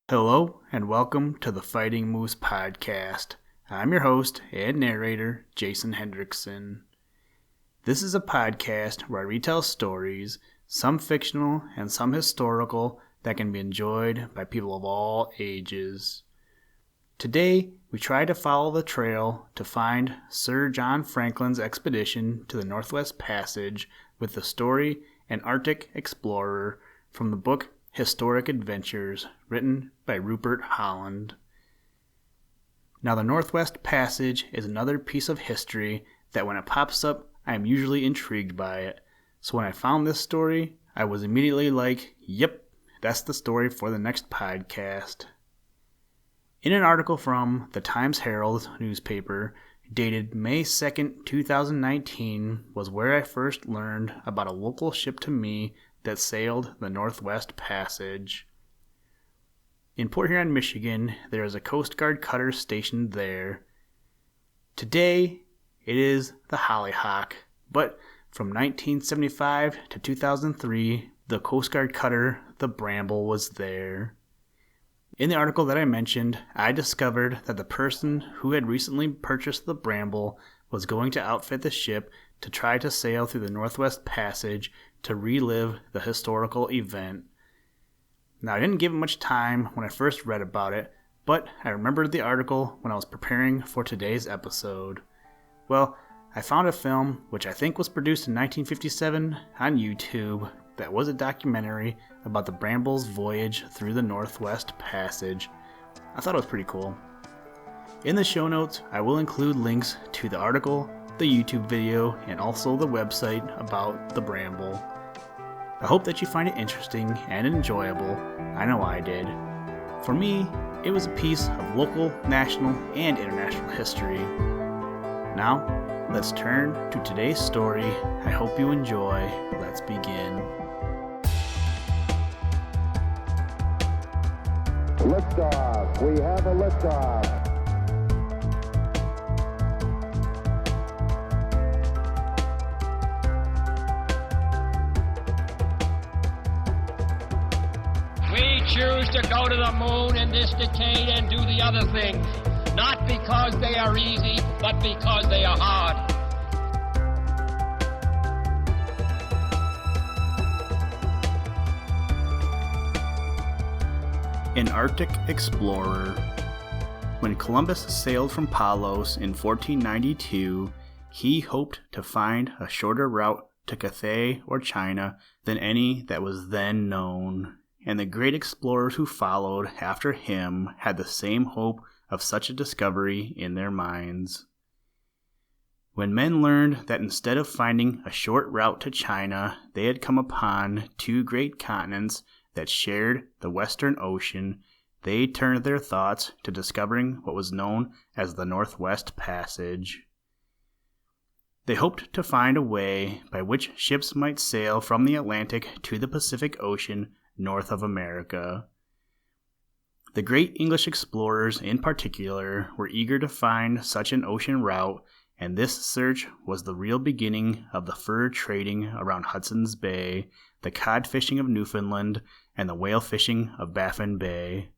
Hello and welcome to the Fighting Moose Podcast. I'm your host and narrator, Jason Hendrickson. This is a podcast where I retell stories, some fictional and some historical, that can be enjoyed by people of all ages. Today, we try to follow the trail to find Sir John Franklin's expedition to the Northwest Passage with the story An Arctic Explorer from the book Historic Adventures, written by Rupert Holland. Now, the Northwest Passage is another piece of history that when it pops up, I am usually intrigued by it. So when I found this story, I was immediately like, yep, that's the story for the next podcast. In an article from the Times Herald newspaper, dated May 2nd, 2019, was where I first learned about a local ship to me that sailed the Northwest Passage. In Port Huron, Michigan, there is a Coast Guard cutter stationed there. Today, it is the Hollyhock, but from 1975 to 2003, the Coast Guard cutter, the Bramble, was there. In the article that I mentioned, I discovered that the person who had recently purchased the Bramble was going to outfit the ship to try to sail through the Northwest Passage to relive the historical event. Now, I didn't give it much time when I first read about it, but I remembered the article when I was preparing for today's episode. Well, I found a film which I think was produced in 1957 on YouTube that was a documentary about the Bramble's voyage through the Northwest Passage. I thought it was pretty cool. In the show notes, I will include links to the article, the YouTube video, and also the website about the Bramble. I hope that you find it interesting and enjoyable. I know I did. For me, it was a piece of local, national, and international history. Now, let's turn to today's story. I hope you enjoy. Let's begin. Liftoff. We have a liftoff. Choose to go to the moon in this decade and do the other things, not because they are easy, but because they are hard. An Arctic Explorer. When Columbus sailed from Palos in 1492, he hoped to find a shorter route to Cathay or China than any that was then known. And the great explorers who followed after him had the same hope of such a discovery in their minds. When men learned that instead of finding a short route to China, they had come upon two great continents that shared the Western Ocean, they turned their thoughts to discovering what was known as the Northwest Passage. They hoped to find a way by which ships might sail from the Atlantic to the Pacific Ocean north of America. The great English explorers in particular were eager to find such an ocean route, and this search was the real beginning of the fur trading around Hudson's Bay, the cod fishing of Newfoundland, and the whale fishing of Baffin Bay.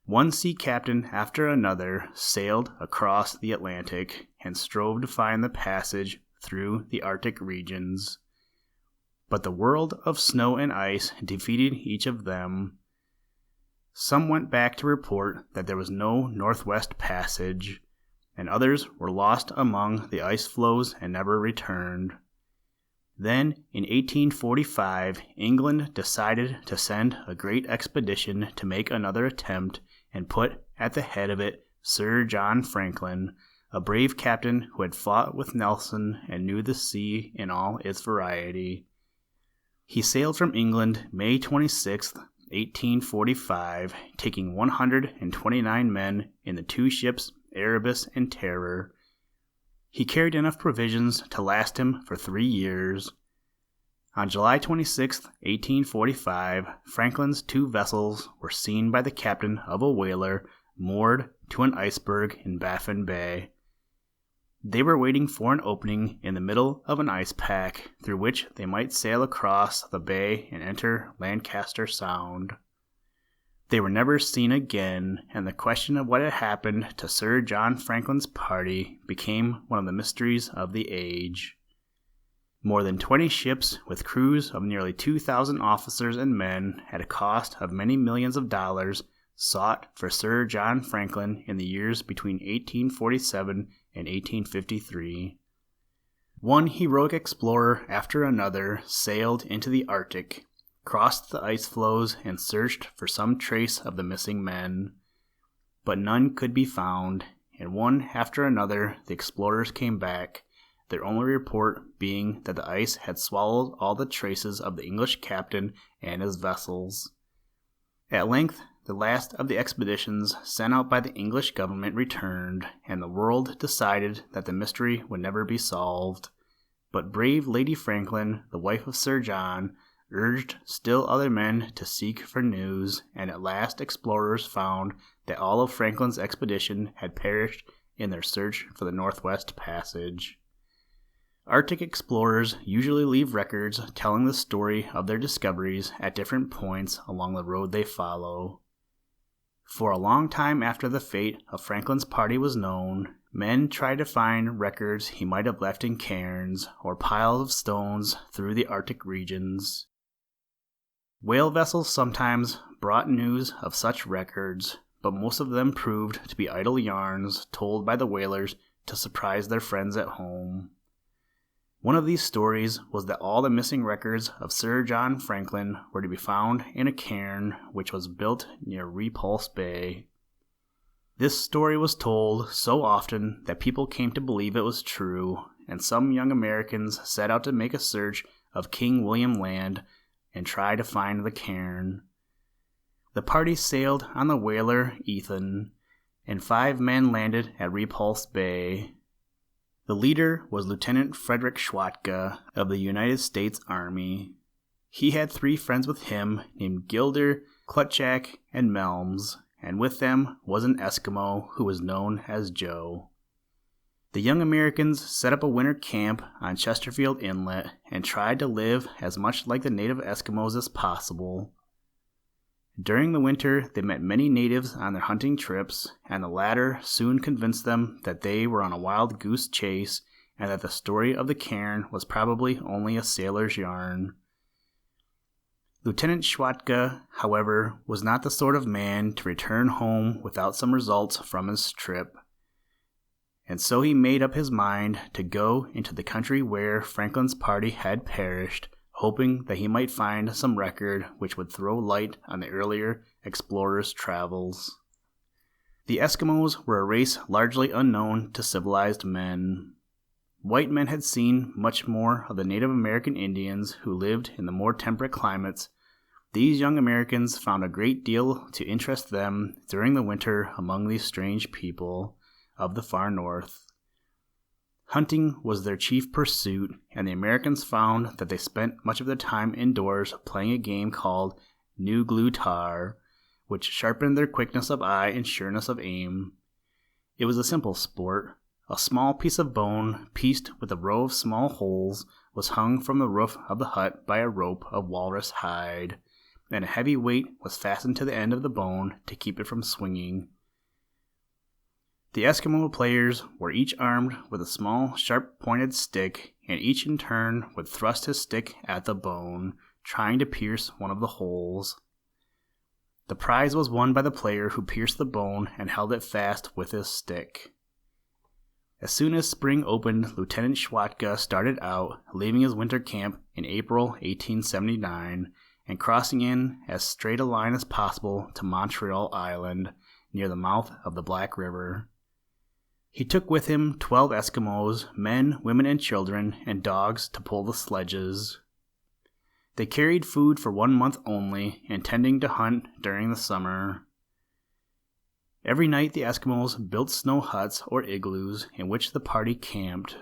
One sea captain after another sailed across the Atlantic and strove to find the passage through the Arctic regions. But the world of snow and ice defeated each of them. Some went back to report that there was no Northwest Passage, and others were lost among the ice floes and never returned. Then, in 1845, England decided to send a great expedition to make another attempt and put at the head of it Sir John Franklin, a brave captain who had fought with Nelson and knew the sea in all its variety. He sailed from England May 26, 1845, taking 129 men in the two ships Erebus and Terror. He carried enough provisions to last him for 3 years. On July 26, 1845, Franklin's two vessels were seen by the captain of a whaler moored to an iceberg in Baffin Bay. They were waiting for an opening in the middle of an ice pack through which they might sail across the bay and enter Lancaster Sound. They were never seen again, and the question of what had happened to Sir John Franklin's party became one of the mysteries of the age. More than 20 ships with crews of nearly 2,000 officers and men at a cost of many millions of dollars sought for Sir John Franklin in the years between 1847 and 1853. One heroic explorer after another sailed into the Arctic, crossed the ice floes, and searched for some trace of the missing men. But none could be found, and one after another the explorers came back, their only report being that the ice had swallowed all the traces of the English captain and his vessels. At length, the last of the expeditions sent out by the English government returned, and the world decided that the mystery would never be solved. But brave Lady Franklin, the wife of Sir John, urged still other men to seek for news, and at last explorers found that all of Franklin's expedition had perished in their search for the Northwest Passage. Arctic explorers usually leave records telling the story of their discoveries at different points along the road they follow. For a long time after the fate of Franklin's party was known, men tried to find records he might have left in cairns or piles of stones through the Arctic regions. Whale vessels sometimes brought news of such records, but most of them proved to be idle yarns told by the whalers to surprise their friends at home. One of these stories was that all the missing records of Sir John Franklin were to be found in a cairn which was built near Repulse Bay. This story was told so often that people came to believe it was true, and some young Americans set out to make a search of King William Land and try to find the cairn. The party sailed on the whaler Ethan, and 5 men landed at Repulse Bay. The leader was Lieutenant Frederick Schwatka of the United States Army. He had 3 friends with him named Gilder, Klutchak, and Melms, and with them was an Eskimo who was known as Joe. The young Americans set up a winter camp on Chesterfield Inlet and tried to live as much like the native Eskimos as possible. During the winter, they met many natives on their hunting trips, and the latter soon convinced them that they were on a wild goose chase and that the story of the cairn was probably only a sailor's yarn. Lieutenant Schwatka, however, was not the sort of man to return home without some results from his trip, and so he made up his mind to go into the country where Franklin's party had perished, hoping that he might find some record which would throw light on the earlier explorers' travels. The Eskimos were a race largely unknown to civilized men. White men had seen much more of the Native American Indians who lived in the more temperate climates. These young Americans found a great deal to interest them during the winter among these strange people of the far north. Hunting was their chief pursuit, and the Americans found that they spent much of their time indoors playing a game called New Glue Tar, which sharpened their quickness of eye and sureness of aim. It was a simple sport. A small piece of bone, pieced with a row of small holes, was hung from the roof of the hut by a rope of walrus hide, and a heavy weight was fastened to the end of the bone to keep it from swinging. The Eskimo players were each armed with a small, sharp-pointed stick, and each in turn would thrust his stick at the bone, trying to pierce one of the holes. The prize was won by the player who pierced the bone and held it fast with his stick. As soon as spring opened, Lieutenant Schwatka started out, leaving his winter camp in April 1879, and crossing in as straight a line as possible to Montreal Island, near the mouth of the Black River. He took with him 12 Eskimos, men, women, and children, and dogs to pull the sledges. They carried food for 1 month only, intending to hunt during the summer. Every night the Eskimos built snow huts or igloos in which the party camped.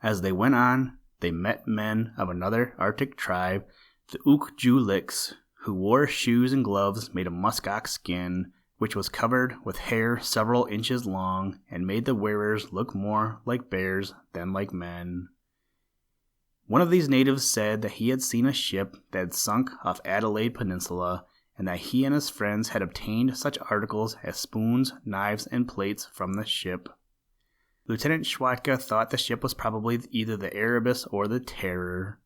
As they went on, they met men of another Arctic tribe, the Ukjuliks, who wore shoes and gloves made of muskox skin, which was covered with hair several inches long and made the wearers look more like bears than like men. One of these natives said that he had seen a ship that had sunk off Adelaide Peninsula, and that he and his friends had obtained such articles as spoons, knives, and plates from the ship. Lieutenant Schwatka thought the ship was probably either the Erebus or the Terror.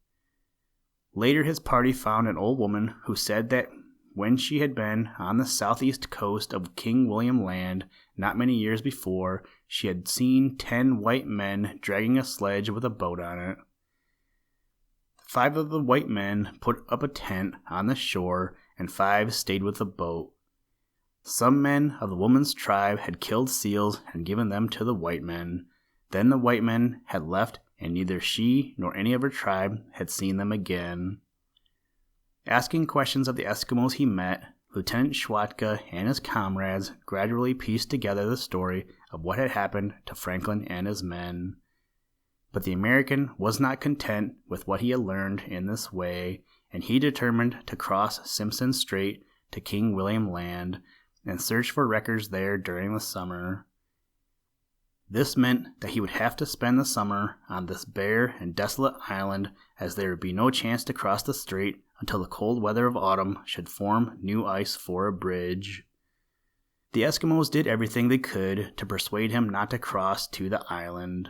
Later his party found an old woman who said that when she had been on the southeast coast of King William Land not many years before, she had seen 10 white men dragging a sledge with a boat on it. 5 of the white men put up a tent on the shore, and 5 stayed with the boat. Some men of the woman's tribe had killed seals and given them to the white men. Then the white men had left, and neither she nor any of her tribe had seen them again. Asking questions of the Eskimos he met, Lieutenant Schwatka and his comrades gradually pieced together the story of what had happened to Franklin and his men. But the American was not content with what he had learned in this way, and he determined to cross Simpson Strait to King William Land and search for records there during the summer. This meant that he would have to spend the summer on this bare and desolate island, as there would be no chance to cross the strait until the cold weather of autumn should form new ice for a bridge. The Eskimos did everything they could to persuade him not to cross to the island.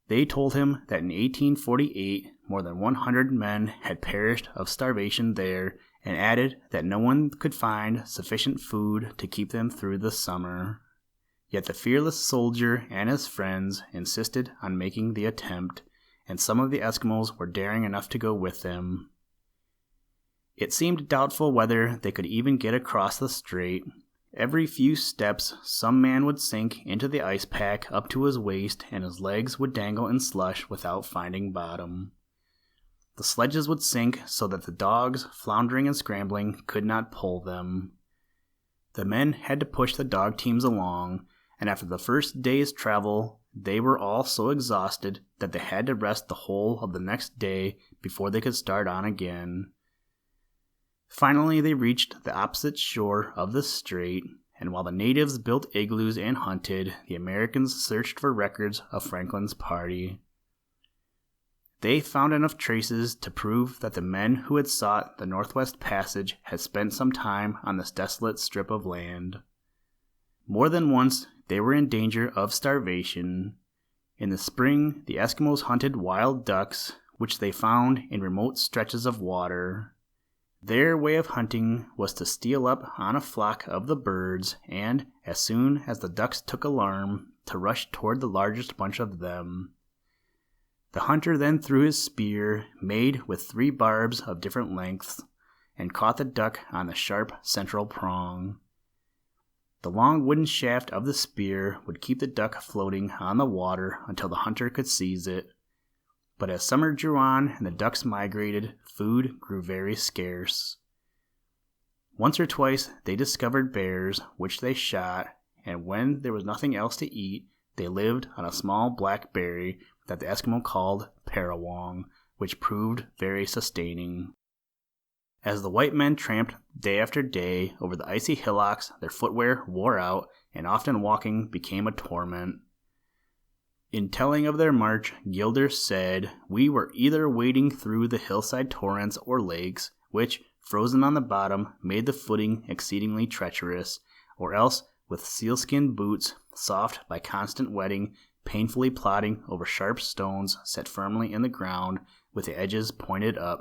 They told him that in 1848 more than 100 men had perished of starvation there, and added that no one could find sufficient food to keep them through the summer. Yet the fearless soldier and his friends insisted on making the attempt, and some of the Eskimos were daring enough to go with them. It seemed doubtful whether they could even get across the strait. Every few steps, some man would sink into the ice pack up to his waist, and his legs would dangle in slush without finding bottom. The sledges would sink so that the dogs, floundering and scrambling, could not pull them. The men had to push the dog teams along, and after the first day's travel, they were all so exhausted that they had to rest the whole of the next day before they could start on again. Finally, they reached the opposite shore of the strait, and while the natives built igloos and hunted, the Americans searched for records of Franklin's party. They found enough traces to prove that the men who had sought the Northwest Passage had spent some time on this desolate strip of land. More than once, they were in danger of starvation. In the spring, the Eskimos hunted wild ducks, which they found in remote stretches of water. Their way of hunting was to steal up on a flock of the birds, and, as soon as the ducks took alarm, to rush toward the largest bunch of them. The hunter then threw his spear, made with 3 barbs of different lengths, and caught the duck on the sharp central prong. The long wooden shaft of the spear would keep the duck floating on the water until the hunter could seize it. But as summer drew on and the ducks migrated, food grew very scarce. Once or twice they discovered bears, which they shot, and when there was nothing else to eat, they lived on a small black berry that the Eskimo called parawong, which proved very sustaining. As the white men tramped day after day over the icy hillocks, their footwear wore out, and often walking became a torment. In telling of their march, Gilder said, "We were either wading through the hillside torrents or lakes, which, frozen on the bottom, made the footing exceedingly treacherous, or else with sealskin boots, soft by constant wetting, painfully plodding over sharp stones set firmly in the ground, with the edges pointed up.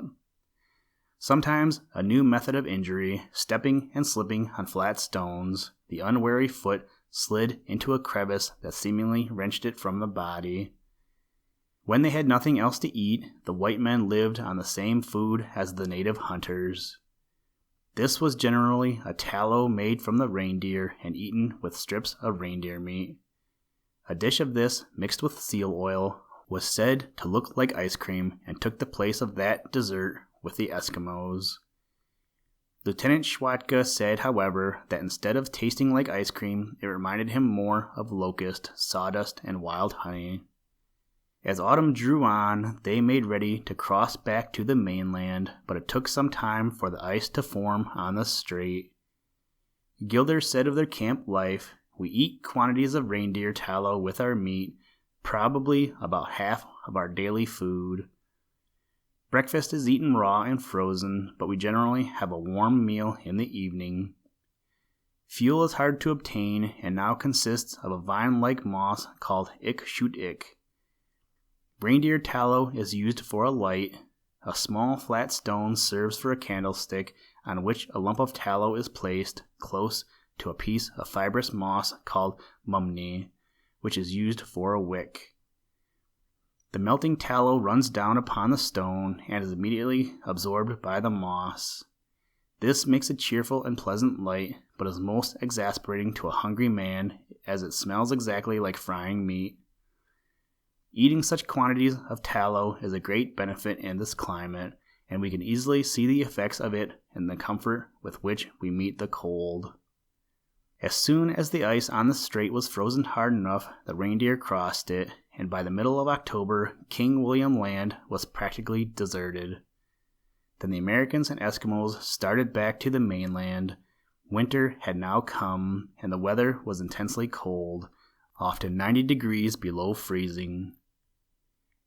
Sometimes a new method of injury, stepping and slipping on flat stones, the unwary foot slid into a crevice that seemingly wrenched it from the body. When they had nothing else to eat, the white men lived on the same food as the native hunters. This was generally a tallow made from the reindeer and eaten with strips of reindeer meat. A dish of this, mixed with seal oil, was said to look like ice cream and took the place of that dessert with the Eskimos. Lieutenant Schwatka said, however, that instead of tasting like ice cream, it reminded him more of locust, sawdust, and wild honey. As autumn drew on, they made ready to cross back to the mainland, but it took some time for the ice to form on the strait. Gilder said of their camp life, "We eat quantities of reindeer tallow with our meat, probably about half of our daily food. Breakfast is eaten raw and frozen, but we generally have a warm meal in the evening. Fuel is hard to obtain and now consists of a vine-like moss called ik shoot ik. Reindeer tallow is used for a light. A small flat stone serves for a candlestick on which a lump of tallow is placed close to a piece of fibrous moss called mumney, which is used for a wick. The melting tallow runs down upon the stone and is immediately absorbed by the moss. This makes a cheerful and pleasant light, but is most exasperating to a hungry man, as it smells exactly like frying meat. Eating such quantities of tallow is a great benefit in this climate, and we can easily see the effects of it in the comfort with which we meet the cold. As soon as the ice on the strait was frozen hard enough, the reindeer crossed it, and by the middle of October, King William Land was practically deserted. Then the Americans and Eskimos started back to the mainland. Winter had now come, and the weather was intensely cold, often 90 degrees below freezing.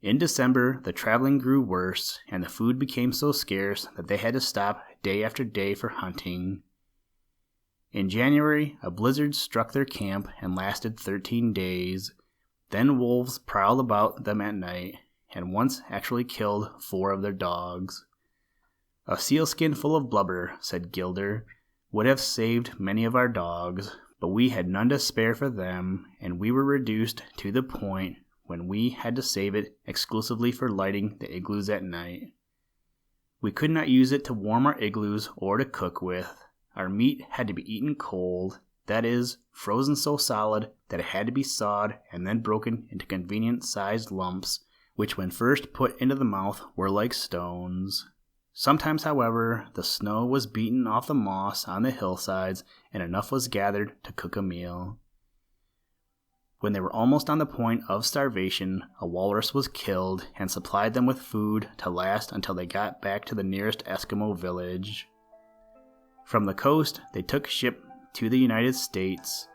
In December, the traveling grew worse, and the food became so scarce that they had to stop day after day for hunting. In January, a blizzard struck their camp and lasted 13 days. Then wolves prowled about them at night, and once actually killed 4 of their dogs. "A sealskin full of blubber," said Gilder, "would have saved many of our dogs, but we had none to spare for them, and we were reduced to the point when we had to save it exclusively for lighting the igloos at night. We could not use it to warm our igloos or to cook with. Our meat had to be eaten cold, that is, frozen so solid that it had to be sawed and then broken into convenient-sized lumps, which when first put into the mouth were like stones. Sometimes, however, the snow was beaten off the moss on the hillsides and enough was gathered to cook a meal. When they were almost on the point of starvation, a walrus was killed and supplied them with food to last until they got back to the nearest Eskimo village. From the coast, they took ship to the United States.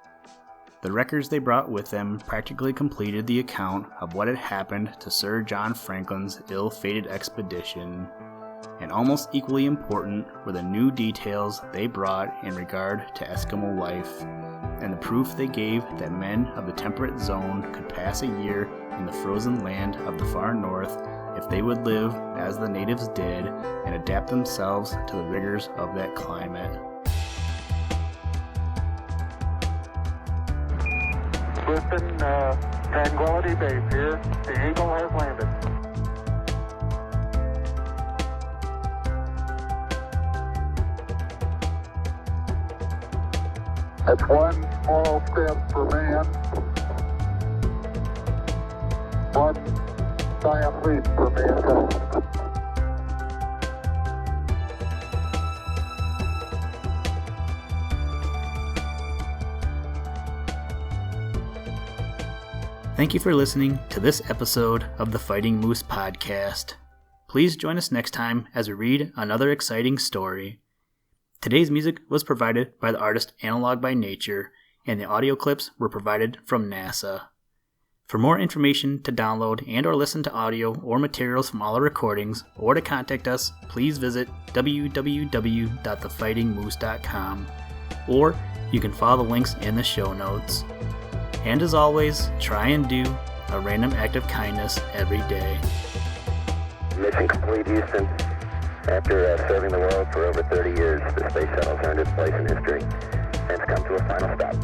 The records they brought with them practically completed the account of what had happened to Sir John Franklin's ill-fated expedition, and almost equally important were the new details they brought in regard to Eskimo life, and the proof they gave that men of the temperate zone could pass a year in the frozen land of the far north if they would live as the natives did and adapt themselves to the rigors of that climate. Listen, Tranquility Base here. The Eagle has landed. That's one small step for man, one giant leap for mankind. Thank you for listening to this episode of the Fighting Moose Podcast. Please join us next time as we read another exciting story. Today's music was provided by the artist Analog by Nature, and the audio clips were provided from NASA. For more information to download and or listen to audio or materials from all our recordings, or to contact us, please visit www.thefightingmoose.com, or you can follow the links in the show notes. And as always, try and do a random act of kindness every day. Mission complete, Houston. After serving the world for over 30 years, the space shuttle's earned its place in history and it's come to a final stop.